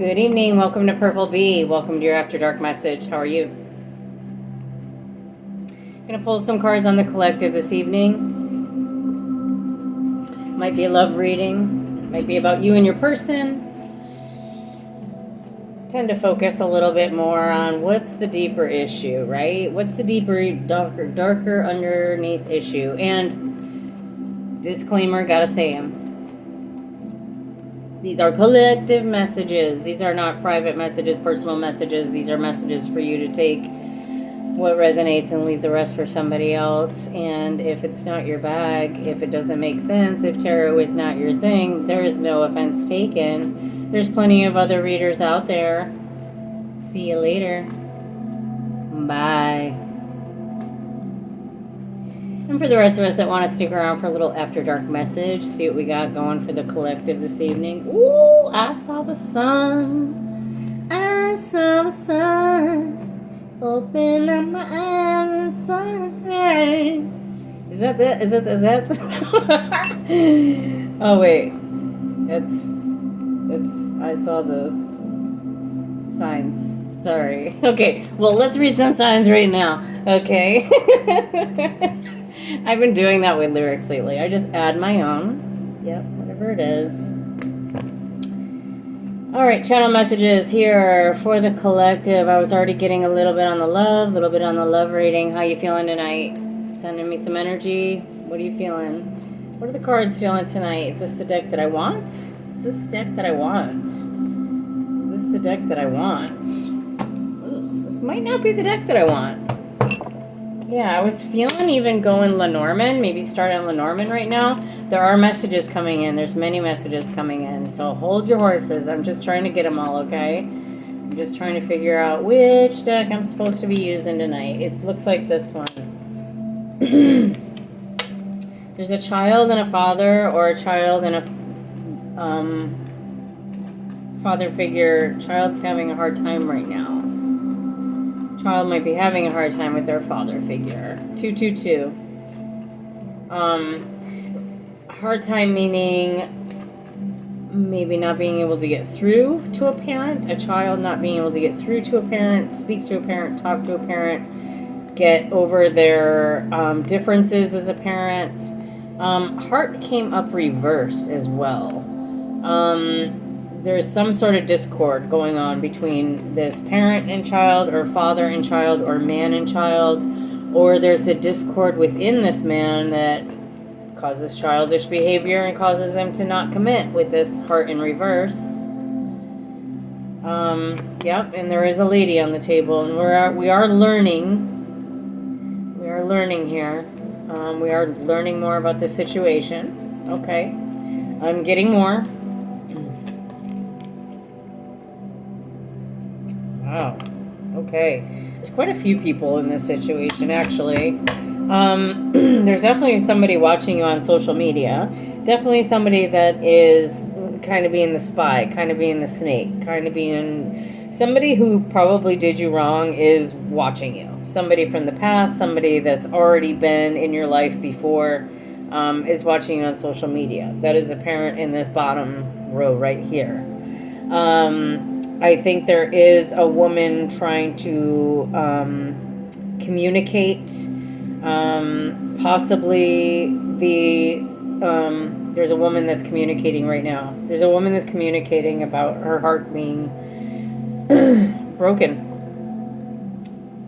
Good evening. Welcome to Purple Bee. Welcome to your After Dark message. How are you? Going to pull some cards on the collective this evening. Might be a love reading. Might be about you and your person. Tend to focus a little bit more on what's the deeper issue, right? What's the deeper, darker underneath issue? And disclaimer, gotta say them. These are collective messages. These are not private messages, personal messages. These are messages for you to take what resonates and leave the rest for somebody else. And if it's not your bag, if it doesn't make sense, if tarot is not your thing, there is no offense taken. There's plenty of other readers out there. See you later. Bye. And for the rest of us that want to stick around for a little After Dark message, see what we got going for the collective this evening. Ooh, I saw the sun. I saw the sun. Open up my eyes. Is that that? Is that? Oh, wait. It's. I saw the signs. Sorry. Okay, well, let's read some signs right now. Okay. I've been doing that with lyrics lately. I just add my own. Yep, whatever it is. All right, channel messages here for the collective. I was already getting a little bit on the love, a little bit on the love reading. How you feeling tonight? Sending me some energy. What are you feeling? What are the cards feeling tonight? Is this the deck that I want? Is this the deck that I want? Is this the deck that I want? Ooh, this might not be the deck that I want. Yeah, I was feeling even going Lenormand, maybe start on Lenormand right now. There are messages coming in. There's many messages coming in. So hold your horses. I'm just trying to get them all, okay? I'm just trying to figure out which deck I'm supposed to be using tonight. It looks like this one. There's a child and a father, or a child and a father figure. Child's having a hard time right now. Child might be having a hard time with their father figure. 222. Hard time meaning maybe not being able to get through to a parent. A child not being able to get through to a parent, speak to a parent, talk to a parent, get over their differences as a parent. Heart came up reversed as well. There's some sort of discord going on between this parent and child, or father and child, or man and child, or there's a discord within this man that causes childish behavior and causes them to not commit with this heart in reverse. Yep, and there is a lady on the table, and we are learning. We are learning here. We are learning more about this situation. Okay, I'm getting more. Wow. Okay. There's quite a few people in this situation, actually. There's definitely somebody watching you on social media. Definitely somebody that is kind of being the spy, kind of being the snake, kind of being somebody who probably did you wrong is watching you. Somebody from the past, somebody that's already been in your life before, is watching you on social media. That is apparent in the bottom row right here. I think there is a woman trying to communicate. Possibly there's a woman that's communicating right now. There's a woman that's communicating about her heart being broken.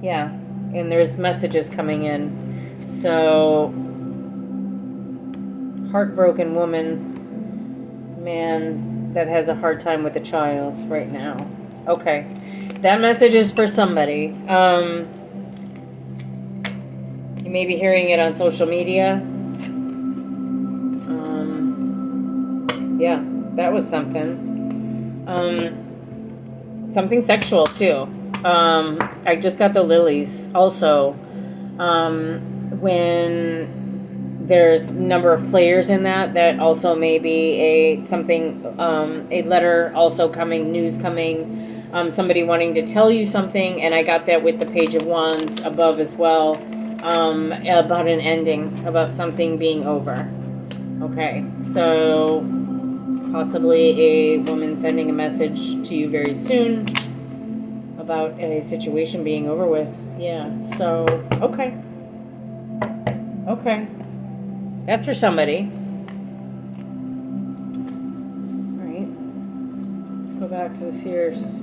Yeah, and there's messages coming in. So, heartbroken woman, man that has a hard time with a child right now. Okay, that message is for somebody. You may be hearing it on social media. Yeah, that was something. Something sexual too. I just got the lilies. Also, when there's a number of players in that also may be a letter also coming, news coming, somebody wanting to tell you something, and I got that with the Page of Wands above as well, about an ending, about something being over. Okay, so Possibly a woman sending a message to you very soon about a situation being over with. Yeah, so, okay. Okay. That's for somebody. Alright. Let's go back to the seers.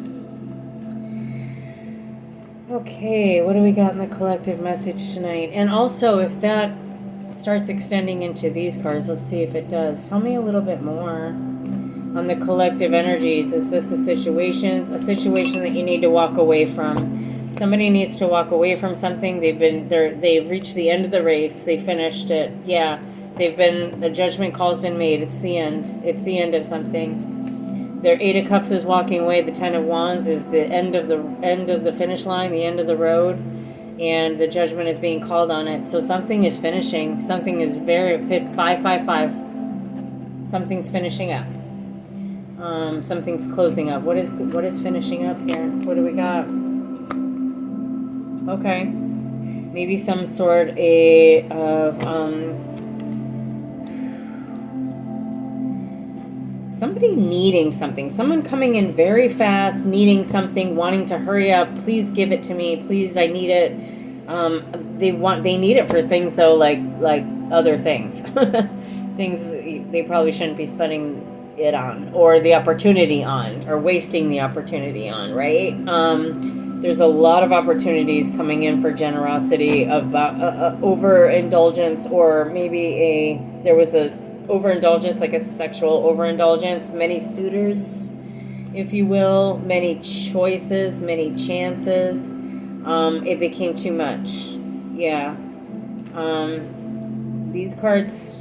Okay, what do we got in the collective message tonight? And also, if that starts extending into these cards, let's see if it does. Tell me a little bit more on the collective energies. Is this a situation that you need to walk away from? Somebody needs to walk away from something. They've reached the end of the race. They finished it. Yeah, the judgment call's been made. It's the end. It's the end of something. Their Eight of Cups is walking away. The Ten of Wands is the end of the finish line, the end of the road, and the judgment is being called on it. So something is finishing. Something is 555. Something's finishing up. Something's closing up. What is finishing up here? What do we got? Okay, maybe some sort of somebody needing something, someone coming in very fast, needing something, wanting to hurry up. Please give it to me. Please, I need it. They need it for things though, like other things, things they probably shouldn't be spending it on, or the opportunity on, or wasting the opportunity on. Right? There's a lot of opportunities coming in for generosity, of overindulgence, or maybe there was a overindulgence, like a sexual overindulgence, many suitors, if you will, many choices, many chances. It became too much. Yeah. These cards,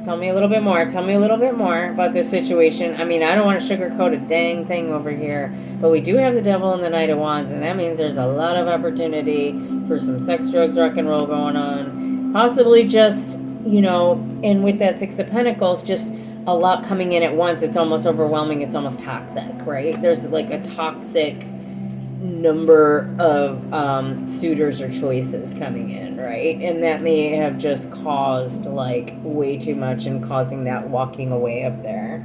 tell me a little bit more. Tell me a little bit more about this situation. I mean, I don't want to sugarcoat a dang thing over here, but we do have the Devil and the Knight of Wands, and that means there's a lot of opportunity for some sex, drugs, rock and roll going on. Possibly just, and with that Six of Pentacles, just a lot coming in at once. It's almost overwhelming. It's almost toxic, right? There's like a toxic number of suitors or choices coming in, right? And that may have just caused like way too much and causing that walking away up there.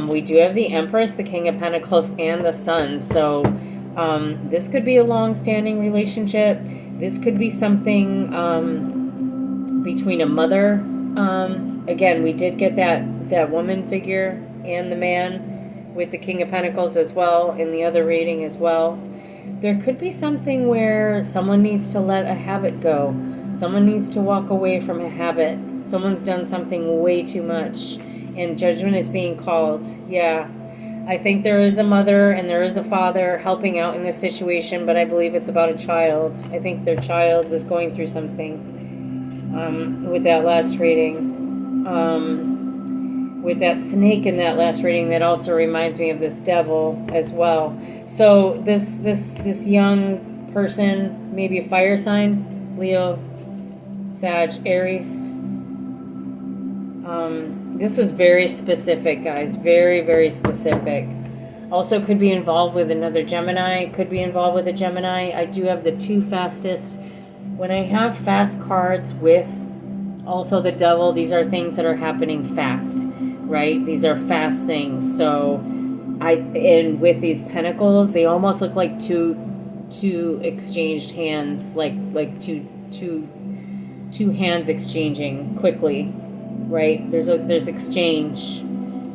We do have the Empress, the King of Pentacles, and the Sun. So this could be a long-standing relationship. This could be something between a mother. Again, we did get that woman figure and the man with the King of Pentacles as well in the other reading as well. There could be something where someone needs to let a habit go. Someone needs to walk away from a habit. Someone's done something way too much, and judgment is being called. Yeah. I think there is a mother and there is a father helping out in this situation, but I believe it's about a child. I think their child is going through something. With that last reading. With that snake in that last reading, that also reminds me of this devil as well. So this young person, maybe a fire sign, Leo, Sag, Aries. This is very specific, guys. Very, very specific. Also could be involved with another Gemini. Could be involved with a Gemini. I do have the two fastest. When I have fast cards with also the devil, these are things that are happening fast, right? These are fast things. So and with these pentacles, they almost look like two exchanged hands, like two hands exchanging quickly, right? There's exchange.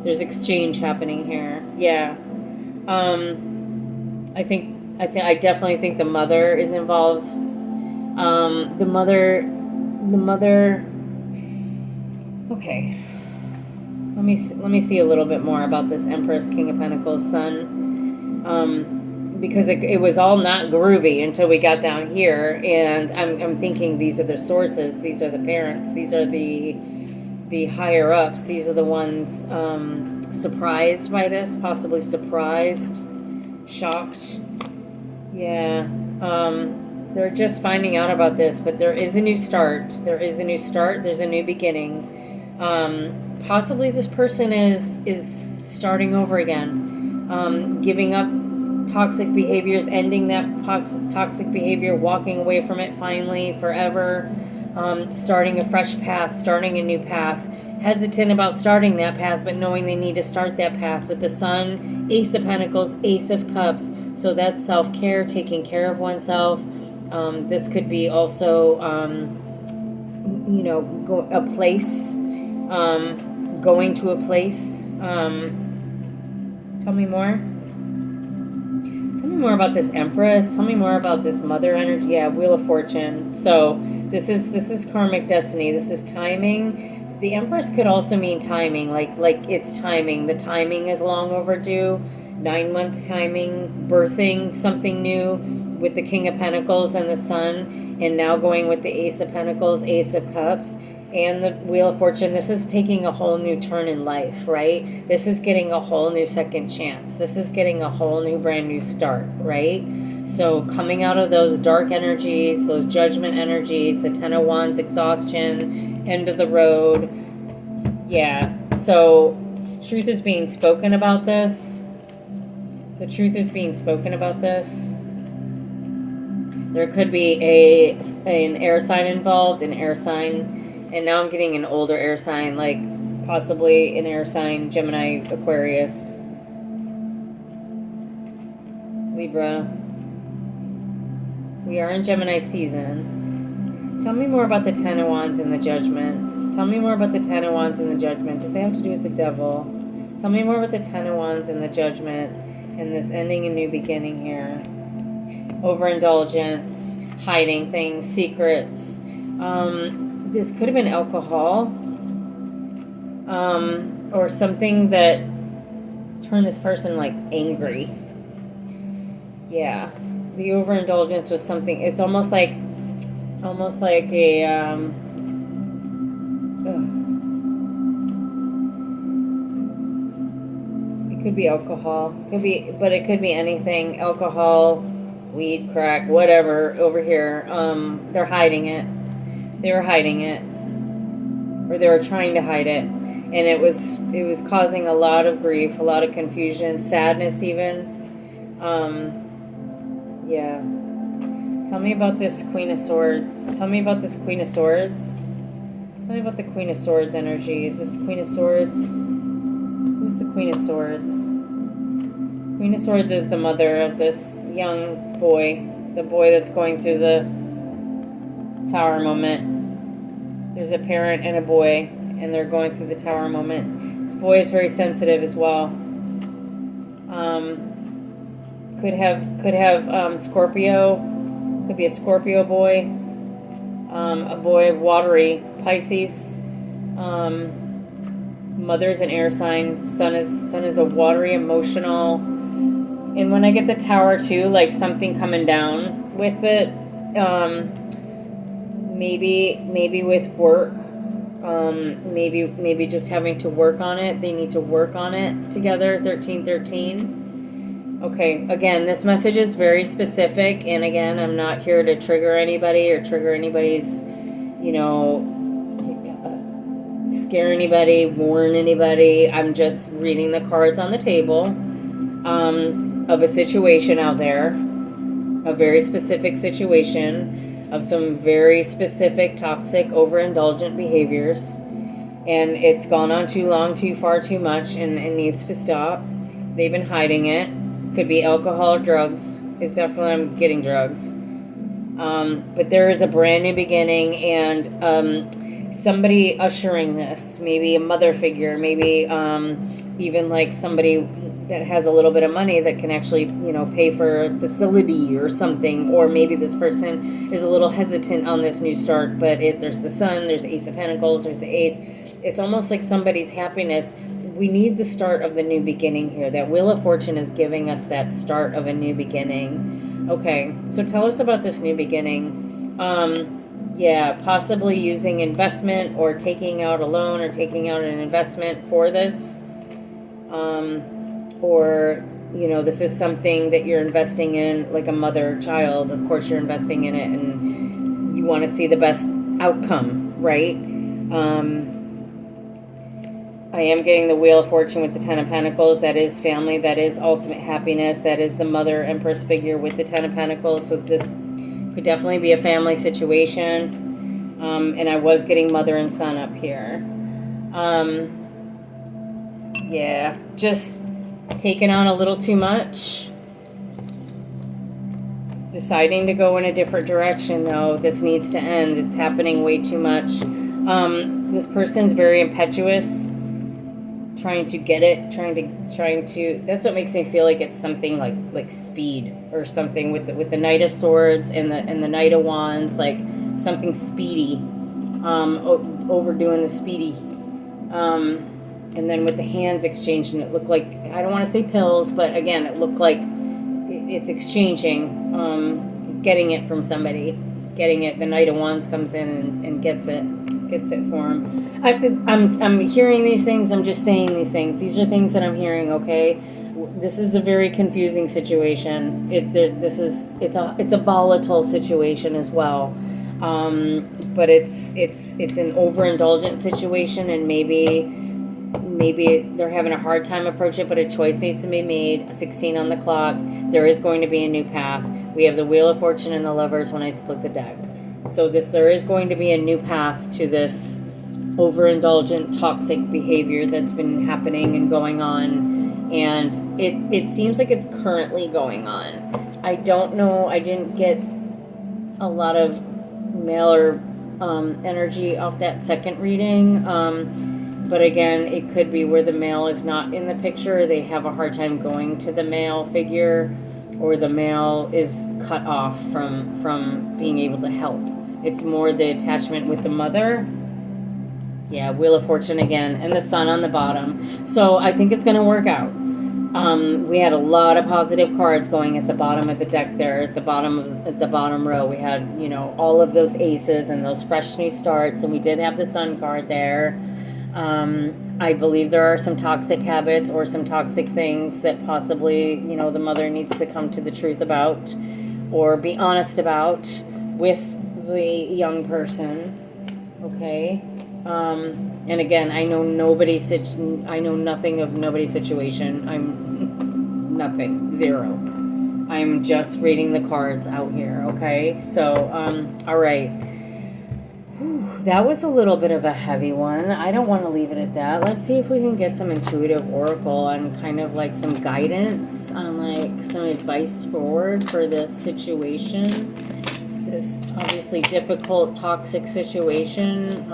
There's exchange happening here. Yeah. I definitely think the mother is involved. The mother. Okay. Let me see a little bit more about this Empress, King of Pentacles, Sun. Because it was all not groovy until we got down here, and I'm thinking these are the sources, these are the parents, these are the higher ups, these are the ones surprised by this, possibly surprised, shocked. Yeah. They're just finding out about this, but there is a new start. There is a new start. There's a new beginning. Possibly this person is starting over again, giving up toxic behaviors, ending that toxic behavior, walking away from it finally, forever. starting a fresh path, starting a new path, hesitant about starting that path, but knowing they need to start that path with the Sun, Ace of Pentacles, Ace of Cups. So that's self-care, taking care of oneself. This could be also, a place, going to a place. Tell me more. Tell me more about this Empress. Tell me more about this Mother energy. Yeah, Wheel of Fortune. So this is karmic destiny. This is timing. The Empress could also mean timing, like it's timing. The timing is long overdue. 9 months timing, birthing something new with the King of Pentacles and the Sun, and now going with the Ace of Pentacles, Ace of Cups, and the Wheel of Fortune. This is taking a whole new turn in life, right? This is getting a whole new second chance. This is getting a whole new brand new start, right? So coming out of those dark energies, those judgment energies, the Ten of Wands, exhaustion, end of the road. Yeah, so truth is being spoken about this. The truth is being spoken about this. There could be an air sign involved, an air sign. And now I'm getting an older air sign, like possibly an air sign, Gemini, Aquarius, Libra. We are in Gemini season. Tell me more about the Ten of Wands and the Judgment. Tell me more about the Ten of Wands and the Judgment. Does that have to do with the Devil? Tell me more about the Ten of Wands and the Judgment and this ending a new beginning here. Overindulgence, hiding things, secrets. This could have been alcohol, or something that turned this person like angry. Yeah, the overindulgence was something. It's almost like a it could be alcohol. But it could be anything. Alcohol, weed, crack, whatever. Over here, they're hiding it. They were hiding it, or they were trying to hide it, and it was causing a lot of grief, a lot of confusion, sadness, even. Yeah. Tell me about this Queen of Swords. Tell me about this Queen of Swords. Tell me about the Queen of Swords energy. Is this Queen of Swords? Who's the Queen of Swords? Queen of Swords is the mother of this young boy, the boy that's going through the Tower moment. There's a parent and a boy, and they're going through the Tower moment. This boy is very sensitive as well. Could have Scorpio. Could be a Scorpio boy. A boy watery, Pisces. Mother's an air sign. Sun is a watery, emotional. And when I get the Tower too, like something coming down with it. Maybe with work, maybe just having to work on it. They need to work on it together. 1313. Okay, again, this message is very specific, and again, I'm not here to trigger anybody or trigger anybody's, scare anybody, warn anybody. I'm just reading the cards on the table of a situation out there, a very specific situation of some very specific toxic overindulgent behaviors, and it's gone on too long, too far, too much, and it needs to stop. They've been hiding it. Could be alcohol or drugs. It's definitely, I'm getting drugs, but there is a brand new beginning, and somebody ushering this, maybe a mother figure, maybe even like somebody that has a little bit of money that can actually, pay for a facility or something. Or maybe this person is a little hesitant on this new start, but there's the Sun, there's Ace of Pentacles, there's the Ace. It's almost like somebody's happiness. We need the start of the new beginning here. That Wheel of Fortune is giving us that start of a new beginning. Okay, so tell us about this new beginning. Yeah, possibly using investment or taking out a loan or taking out an investment for this. Or, this is something that you're investing in, like a mother, child. Of course, you're investing in it, and you want to see the best outcome, right? I am getting the Wheel of Fortune with the Ten of Pentacles. That is family. That is ultimate happiness. That is the Mother Empress figure with the Ten of Pentacles. So this could definitely be a family situation. And I was getting mother and son up here. Yeah, just taking on a little too much. Deciding to go in a different direction, though. This needs to end. It's happening way too much. This person's very impetuous, trying to get it, trying to. That's what makes me feel like it's something like speed or something with the Knight of Swords and the Knight of Wands, like something speedy, overdoing the speedy. And then with the hands exchanging, it looked like, I don't want to say pills, but again, it looked like it's exchanging. He's getting it from somebody. He's getting it. The Knight of Wands comes in and gets it for him. I'm hearing these things. I'm just saying these things. These are things that I'm hearing. Okay, this is a very confusing situation. It's a volatile situation as well. But it's an overindulgent situation, and maybe they're having a hard time approaching it, but a choice needs to be made. 16 on the clock. There is going to be a new path. We have the Wheel of Fortune and the Lovers when I split the deck. So there is going to be a new path to this overindulgent, toxic behavior that's been happening and going on. And it seems like it's currently going on. I don't know. I didn't get a lot of male or energy off that second reading. But again, it could be where the male is not in the picture. They have a hard time going to the male figure, or the male is cut off from being able to help. It's more the attachment with the mother. Yeah, Wheel of Fortune again, and the Sun on the bottom. So I think it's going to work out. We had a lot of positive cards going at the bottom of the deck there, at the bottom row. We had, all of those aces and those fresh new starts, and we did have the Sun card there. I believe there are some toxic habits or some toxic things that possibly, the mother needs to come to the truth about or be honest about with the young person. Okay. And again, I know nothing of nobody's situation. I'm nothing, zero. I'm just reading the cards out here. Okay. So, all right. That was a little bit of a heavy one. I don't want to leave it at that. Let's see if we can get some intuitive oracle and kind of like some guidance on like some advice forward for this situation. This obviously difficult, toxic situation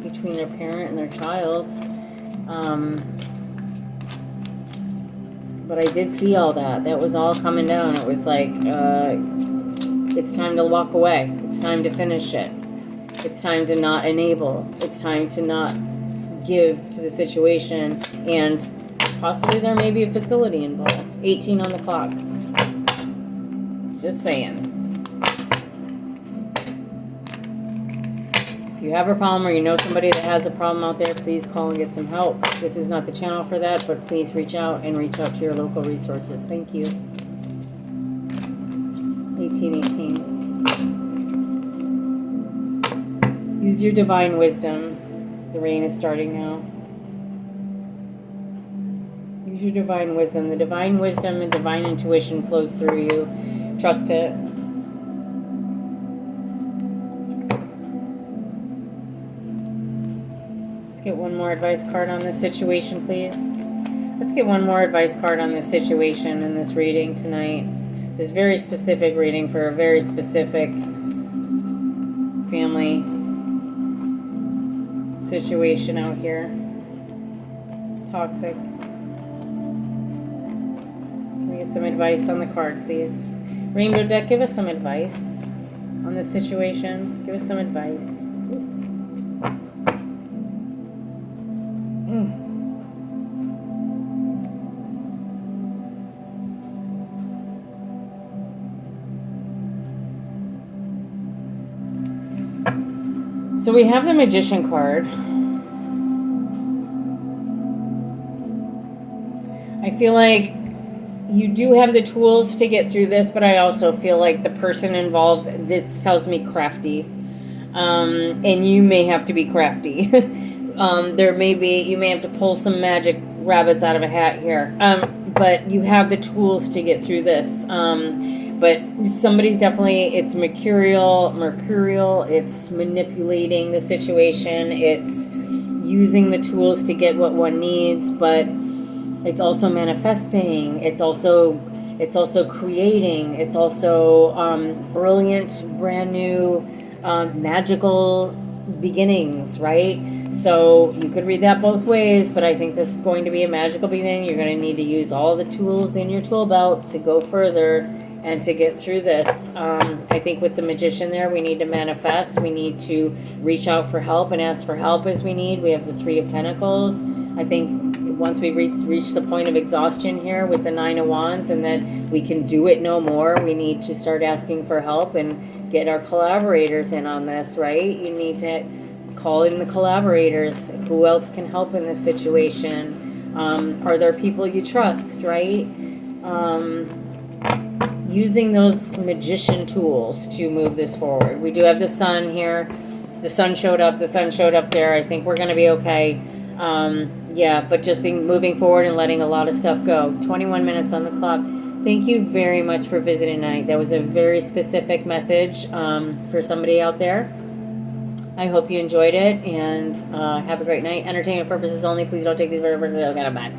between their parent and their child. But I did see all that. That was all coming down. It was like, it's time to walk away. It's time to finish it. It's time to not enable. It's time to not give to the situation. And possibly there may be a facility involved. 18 on the clock. Just saying. If you have a problem or you know somebody that has a problem out there, please call and get some help. This is not the channel for that, but please reach out to your local resources. Thank you. 1818. Use your divine wisdom. The rain is starting now. Use your divine wisdom. The divine wisdom and divine intuition flows through you. Trust it. Let's get one more advice card on this situation, please. Let's get one more advice card on this situation in this reading tonight. This very specific reading for a very specific family situation out here. Toxic. Can we get some advice on the card, please? Rainbow deck, give us some advice on this situation. Give us some advice. So we have the Magician card. I feel like you do have the tools to get through this, but I also feel like the person involved, this tells me crafty. And you may have to be crafty. You may have to pull some magic rabbits out of a hat here. But you have the tools to get through this. but somebody's definitely, it's mercurial, it's manipulating the situation, it's using the tools to get what one needs, but it's also manifesting, it's also creating, it's also brilliant, brand new, magical beginnings, right? So you could read that both ways, but I think this is going to be a magical beginning. You're going to need to use all the tools in your tool belt to go further and to get through this. I think with the Magician there, we need to manifest. We need to reach out for help and ask for help as we need. We have the Three of Pentacles. I think once we reach the point of exhaustion here with the Nine of Wands and that we can do it no more, we need to start asking for help and get our collaborators in on this, right? You need to call in the collaborators. Who else can help in this situation? Are there people you trust, right? Using those magician tools to move this forward. We do have the Sun here. The Sun showed up. The Sun showed up there. I think we're going to be okay. Yeah, but just moving forward and letting a lot of stuff go. 21 minutes on the clock. Thank you very much for visiting tonight. That was a very specific message for somebody out there. I hope you enjoyed it, and have a great night. Entertainment purposes only. Please don't take these very personally. Bye.